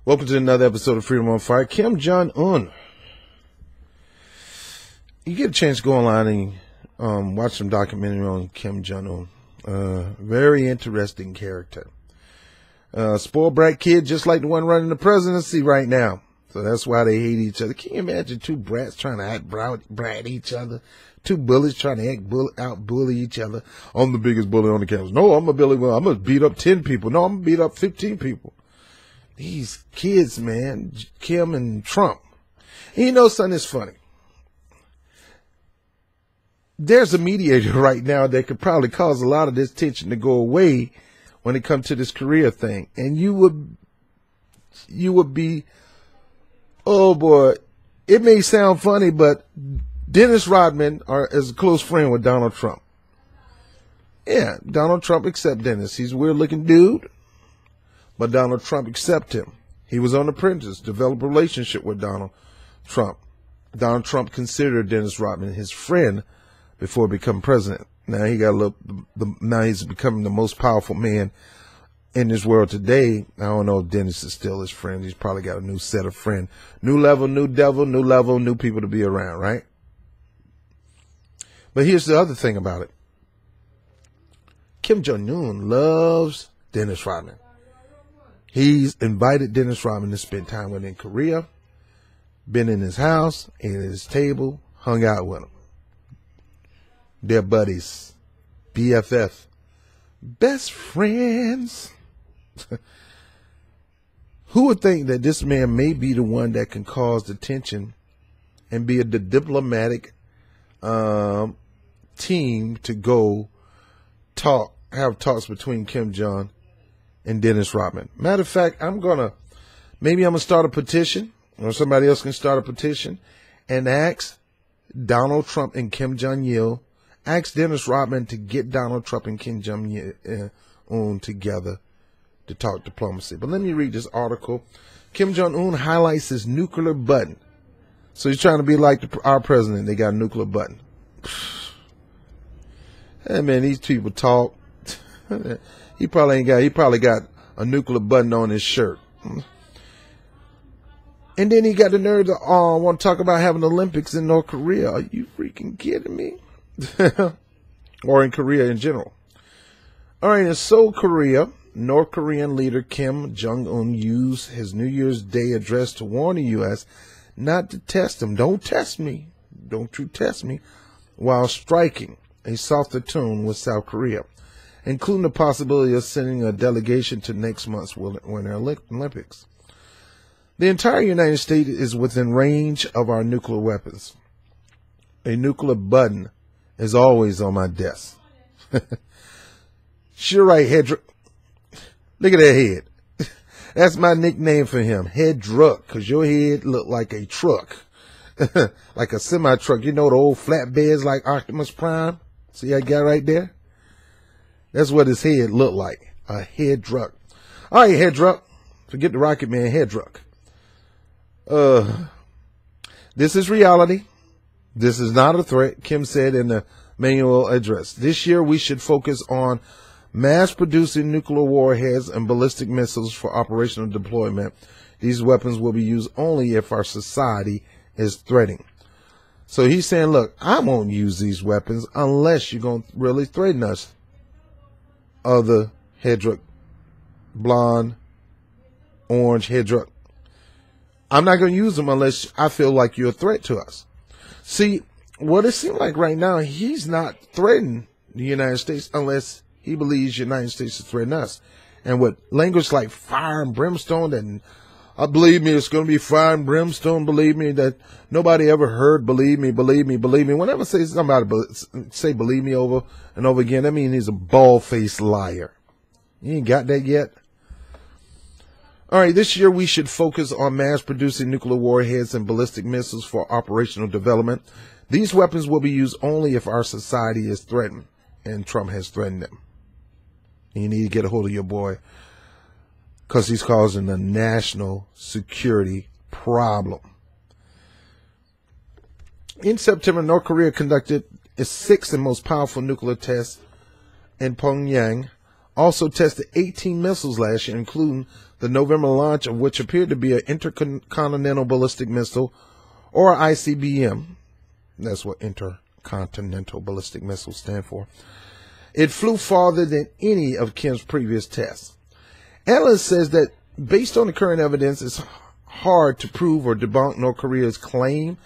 Welcome to another episode of Freedom on Fire. Kim Jong-un. You get a chance to go online and watch some documentary on Kim Jong-un. Very interesting character. Spoiled brat kid, just like the one running the presidency right now. So that's why they hate each other. Can you imagine two brats trying to act brat each other? Two bullies trying to out bully each other. I'm the biggest bully on the campus. No, I'm a bully. Well, I'm going to beat up 10 people. No, I'm going to beat up 15 people. These kids, man, Kim and Trump. And you know something that's funny? There's a mediator right now that could probably cause a lot of this tension to go away when it comes to this Korea thing. And you would be, oh boy, it may sound funny, but Denis Rodman is a close friend with Donald Trump. Yeah, Donald Trump accepts Denis. He's a weird looking dude. But Donald Trump accepted him. He was on The Apprentice, developed a relationship with Donald Trump. Donald Trump considered Denis Rodman his friend before becoming president. Now now he's becoming the most powerful man in this world today. I don't know if Denis is still his friend. He's probably got a new set of friends. New level, new devil, new level, new people to be around, right? But here's the other thing about it. Kim Jong-un loves Denis Rodman. He's invited Denis Rodman to spend time with him in Korea, been in his house, ate at his table, hung out with him. They're buddies, BFF, best friends. Who would think that this man may be the one that can cause the tension and be the diplomatic team to go have talks between Kim Jong and Denis Rodman. Matter of fact, maybe I'm gonna start a petition, or somebody else can start a petition, and ask Donald Trump and Kim Jong-il, ask Denis Rodman to get Donald Trump and Kim Jong-un together to talk diplomacy. But let me read this article. Kim Jong-un highlights his nuclear button. So he's trying to be like our president. They got a nuclear button. Hey man, these people talk. He probably got a nuclear button on his shirt. And then he got the nerve to want to talk about having Olympics in North Korea. Are you freaking kidding me? Or in Korea in general. All right, in Seoul, Korea, North Korean leader Kim Jong-un used his New Year's Day address to warn the U.S. not to test him. Don't test me. Don't you test me. While striking a softer tone with South Korea, including the possibility of sending a delegation to next month's Winter Olympics. The entire United States is within range of our nuclear weapons. A nuclear button is always on my desk. Sure right, Hedruck. Look at that head. That's my nickname for him, Hedruck, because your head look like a truck. Like a semi-truck. You know the old flatbeds like Optimus Prime? See that guy right there? That's what his head looked like, a Hedruck. All right, Hedruck. Forget the Rocket Man, Hedruck. This is reality. This is not a threat, Kim said in the manual address. This year, we should focus on mass-producing nuclear warheads and ballistic missiles for operational deployment. These weapons will be used only if our society is threatening. So he's saying, look, I won't use these weapons unless you're going to really threaten us. Other Hedruck, blonde, orange Hedruck. I'm not going to use them unless I feel like you're a threat to us. See, what it seems like right now, he's not threatening the United States unless he believes the United States is threatening us. And with language like fire and brimstone, and believe me, it's going to be fire and brimstone, believe me, that nobody ever heard, believe me, believe me, believe me. Whenever somebody say believe me over and over again, that means he's a bald-faced liar. You ain't got that yet? All right, this year we should focus on mass-producing nuclear warheads and ballistic missiles for operational development. These weapons will be used only if our society is threatened, and Trump has threatened them. You need to get a hold of your boy, because he's causing a national security problem. In September, North Korea conducted its sixth and most powerful nuclear test in Pyongyang also tested 18 missiles last year, including the November launch of which appeared to be an intercontinental ballistic missile, or ICBM. That's what intercontinental ballistic missiles stand for. It flew farther than any of Kim's previous tests. Analyst says that based on the current evidence, it's hard to prove or debunk North Korea's claim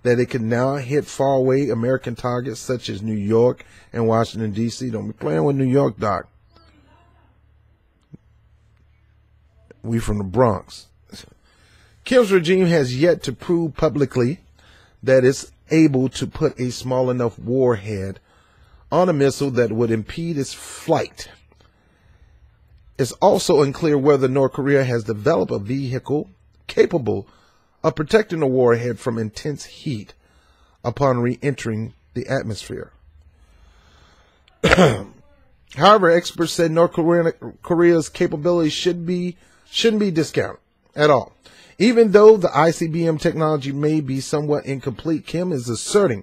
that it can now hit faraway American targets such as New York and Washington, D.C. Don't be playing with New York, Doc. We from the Bronx. Kim's regime has yet to prove publicly that it's able to put a small enough warhead on a missile that would impede its flight. It's also unclear whether North Korea has developed a vehicle capable of protecting the warhead from intense heat upon re-entering the atmosphere. However, experts said North Korea's capabilities shouldn't be discounted at all. Even though the ICBM technology may be somewhat incomplete, Kim is asserting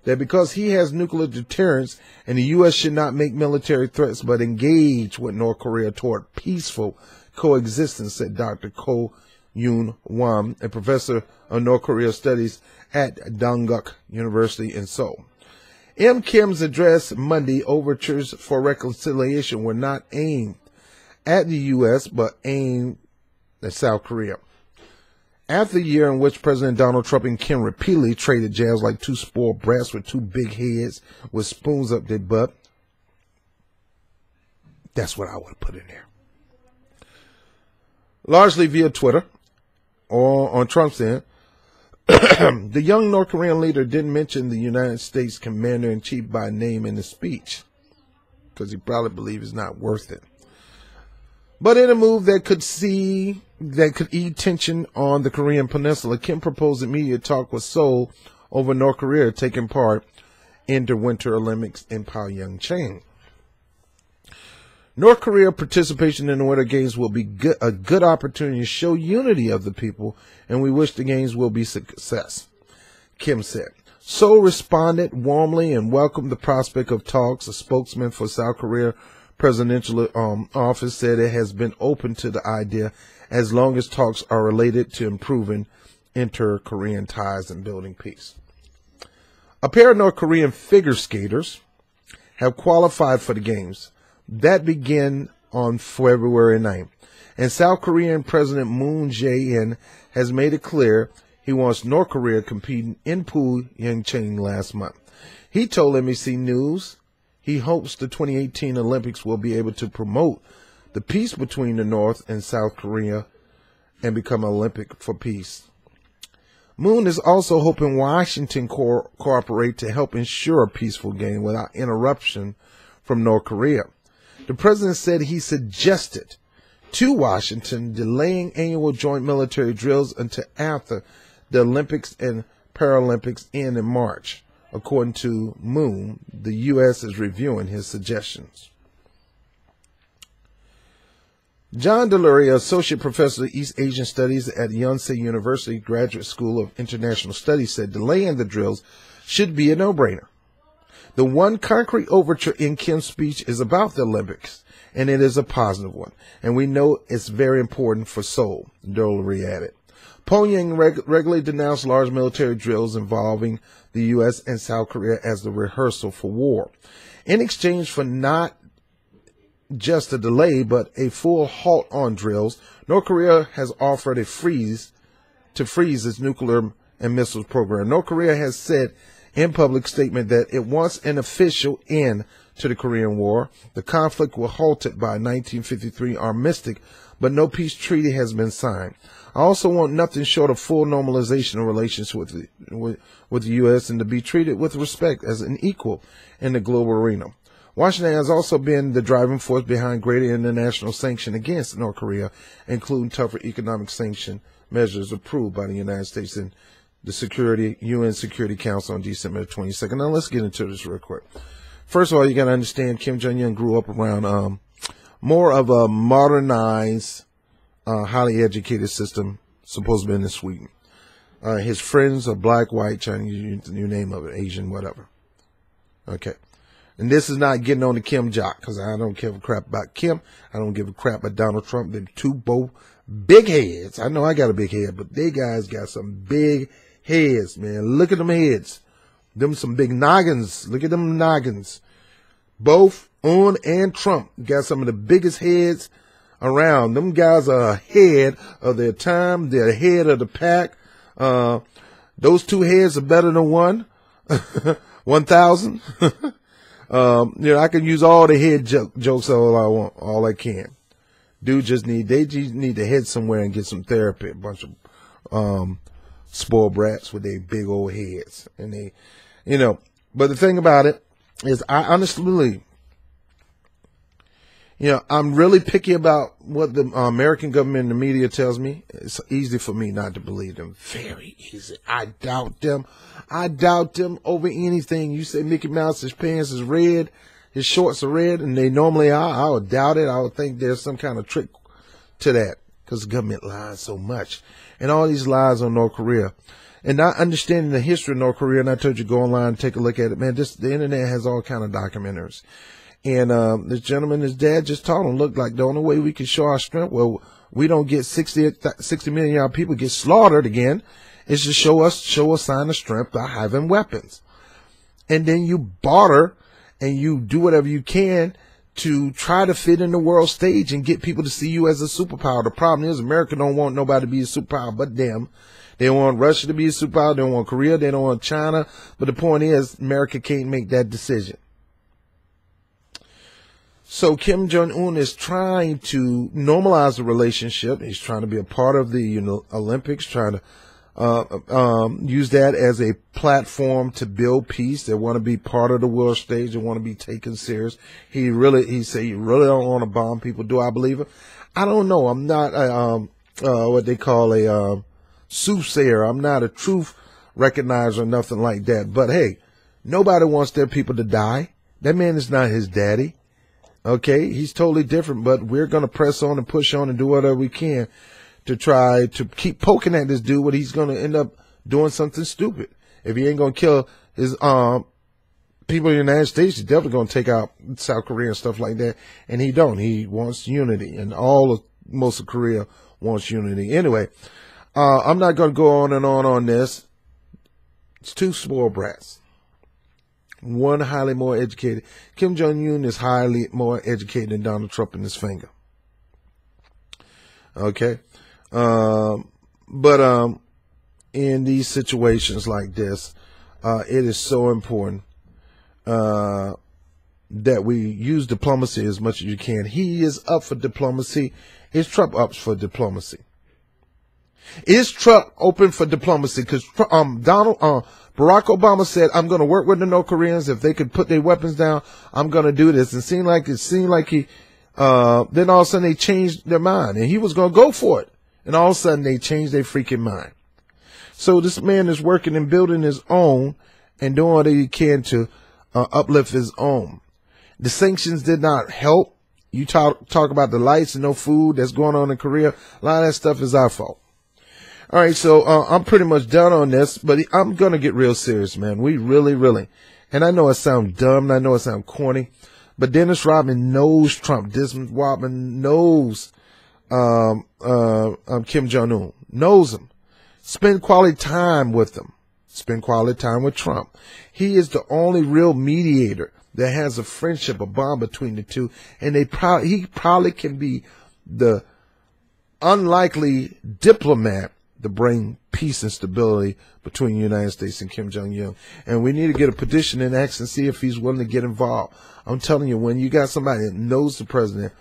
that because he has nuclear deterrence and the U.S. should not make military threats but engage with North Korea toward peaceful coexistence, said Dr. Ko Yoon Won, a professor of North Korea studies at Dongguk University in Seoul. M. Kim's address Monday, overtures for reconciliation were not aimed at the U.S. but aimed at South Korea. After a year in which President Donald Trump and Kim repeatedly traded jabs like two spoiled brats with two big heads with spoons up their butt, that's what I would have put in there. Largely via Twitter or on Trump's end, the young North Korean leader didn't mention the United States commander-in-chief by name in his speech because he probably believes it's not worth it. But in a move that could ease tension on the Korean Peninsula, Kim proposed immediate talk with Seoul over North Korea taking part in the Winter Olympics in Pyeongchang. North Korea participation in the Winter Games will be a good opportunity to show unity of the people, and we wish the Games will be a success, Kim said. Seoul responded warmly and welcomed the prospect of talks. A spokesman for South Korea presidential office said it has been open to the idea as long as talks are related to improving inter-Korean ties and building peace. A pair of North Korean figure skaters have qualified for the Games. That began on February 9th. And South Korean President Moon Jae-in has made it clear he wants North Korea competing in Pyeongchang last month. He told NBC News he hopes the 2018 Olympics will be able to promote the peace between the North and South Korea and become an Olympic for peace. Moon is also hoping Washington cooperate to help ensure a peaceful game without interruption from North Korea. The president said he suggested to Washington delaying annual joint military drills until after the Olympics and Paralympics end in March. According to Moon, the U.S. is reviewing his suggestions. John Deluria, Associate Professor of East Asian Studies at Yonsei University Graduate School of International Studies, said delaying the drills should be a no-brainer. The one concrete overture in Kim's speech is about the Olympics, and it is a positive one, and we know it's very important for Seoul, Deluria added. Pyongyang regularly denounced large military drills involving the U.S. and South Korea as the rehearsal for war. In exchange for not just a delay, but a full halt on drills, North Korea has offered to freeze its nuclear and missiles program. North Korea has said in public statement that it wants an official end to the Korean War. The conflict was halted by a 1953 armistice, but no peace treaty has been signed. I also want nothing short of full normalization of relations with the U.S. and to be treated with respect as an equal in the global arena. Washington has also been the driving force behind greater international sanction against North Korea, including tougher economic sanction measures approved by the United States and the UN Security Council on December 22nd. Now let's get into this real quick. First of all, you got to understand Kim Jong-un grew up around more of a modernized, highly educated system, supposed to be in Sweden. His friends are black, white, Chinese, you name it, Asian, whatever. Okay. And this is not getting on the Kim jock, because I don't give a crap about Kim. I don't give a crap about Donald Trump. They're two both big heads. I know I got a big head, but they guys got some big heads, man. Look at them heads. Them some big noggins. Look at them noggins. Both Un and Trump got some of the biggest heads around. Them guys are ahead of their time. They're ahead of the pack. Those two heads are better than one. 1,000. I can use all the head jokes all I want, all I can. They just need to head somewhere and get some therapy. A bunch of spoiled brats with their big old heads, and they, But the thing about it is, I honestly believe, I'm really picky about what the American government and the media tells me. It's easy for me not to believe them. Very easy. I doubt them. I doubt them over anything. You say Mickey Mouse's pants is red, his shorts are red, and they normally are. I would doubt it. I would think there's some kind of trick to that, because the government lies so much. And all these lies on North Korea. And not understanding the history of North Korea, and I told you, go online and take a look at it. Man, the internet has all kind of documentaries. And this gentleman, his dad just told him, look, like the only way we can show our strength, well, we don't get 60 million of our people get slaughtered again, is to show a sign of strength by having weapons. And then you barter and you do whatever you can to try to fit in the world stage and get people to see you as a superpower. The problem is America don't want nobody to be a superpower but them. They don't want Russia to be a superpower. They don't want Korea. They don't want China. But the point is, America can't make that decision. So Kim Jong-un is trying to normalize the relationship. He's trying to be a part of the Olympics, trying to use that as a platform to build peace. They want to be part of the world stage. They want to be taken serious. He said, you really don't want to bomb people. Do I believe it? I don't know. I'm not what they call a soothsayer. I'm not a truth recognizer or nothing like that. But hey, nobody wants their people to die. That man is not his daddy. Okay, he's totally different, but we're going to press on and push on and do whatever we can to try to keep poking at this dude, but he's going to end up doing something stupid. If he ain't going to kill his people in the United States, he's definitely going to take out South Korea and stuff like that, and he don't. He wants unity, and most of Korea wants unity. Anyway, I'm not going to go on and on this. It's two spoiled brats. One highly more educated. Kim Jong-un is highly more educated than Donald Trump in his finger. Okay. But in these situations like this, it is so important that we use diplomacy as much as you can. He is up for diplomacy. Is Trump up for diplomacy? Is Trump open for diplomacy? Because Barack Obama said, I'm going to work with the North Koreans. If they could put their weapons down, I'm going to do this. And it seemed like he, then all of a sudden they changed their mind, and he was going to go for it. And all of a sudden they changed their freaking mind. So this man is working and building his own and doing what he can to uplift his own. The sanctions did not help. You talk about the lights and no food that's going on in Korea. A lot of that stuff is our fault. All right, so I'm pretty much done on this, but I'm going to get real serious, man. We really, and I know it sounds dumb, and I know it sounds corny, but Dennis Rodman knows Trump. Dennis Rodman knows Kim Jong-un, knows him. Spend quality time with him. Spend quality time with Trump. He is the only real mediator that has a friendship, a bond between the two, and he probably can be the unlikely diplomat to bring peace and stability between the United States and Kim Jong-un. And we need to get a petition and ask and see if he's willing to get involved. I'm telling you, when you got somebody that knows the president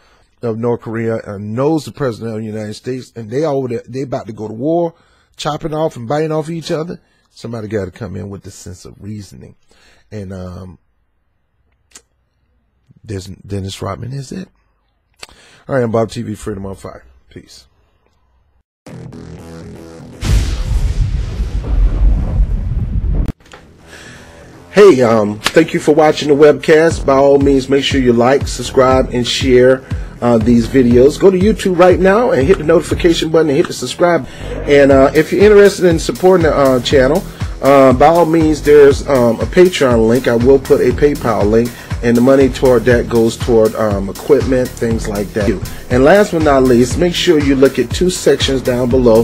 of North Korea and knows the president of the United States, and they about to go to war, chopping off and biting off each other, somebody got to come in with the sense of reasoning. And Dennis Rodman is it. All right, I'm Bob TV, Freedom on Fire. Peace. Hey, thank you for watching the webcast. By all means, make sure you like, subscribe, and share these videos. Go to YouTube right now and hit the notification button and hit the subscribe. And if you're interested in supporting the channel, by all means, there's a Patreon link. I will put a PayPal link and the money toward that goes toward equipment, things like that. And last but not least, make sure you look at 2 sections down below.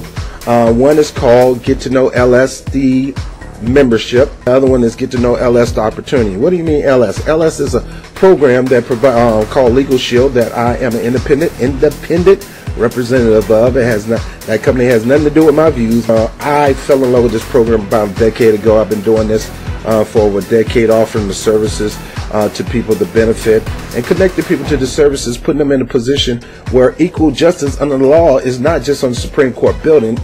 One is called Get to Know LS, the membership. The other one is Get to Know LS, the opportunity. What do you mean LS? LS is a program that called Legal Shield that I am an independent representative of. It has not, that company has nothing to do with my views. I fell in love with this program about a decade ago. I've been doing this for over a decade, offering the services to people to benefit and connecting people to the services, putting them in a position where equal justice under the law is not just on the Supreme Court building.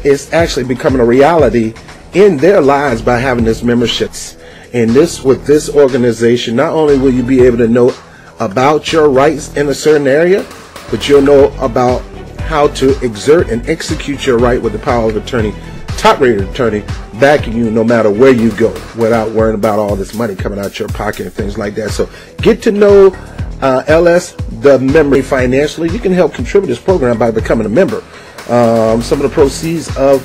It's actually becoming a reality in their lives by having this memberships. And with this organization, not only will you be able to know about your rights in a certain area, but you'll know about how to exert and execute your right with the power of attorney, top-rated attorney, backing you no matter where you go, without worrying about all this money coming out your pocket and things like that. So get to know LS, the member, financially. You can help contribute to this program by becoming a member. Some of the proceeds of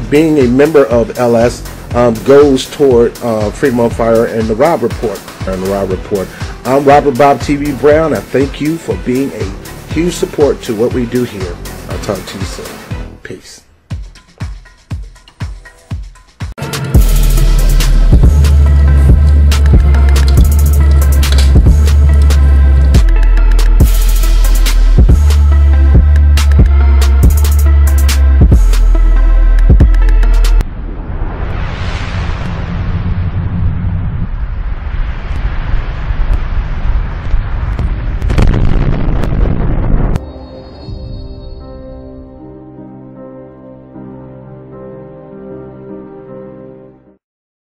being a member of LS goes toward Freedom on Fire and the Rob Report. I'm Robert Bob TV Brown. I thank you for being a huge support to what we do here. I'll talk to you soon. Peace.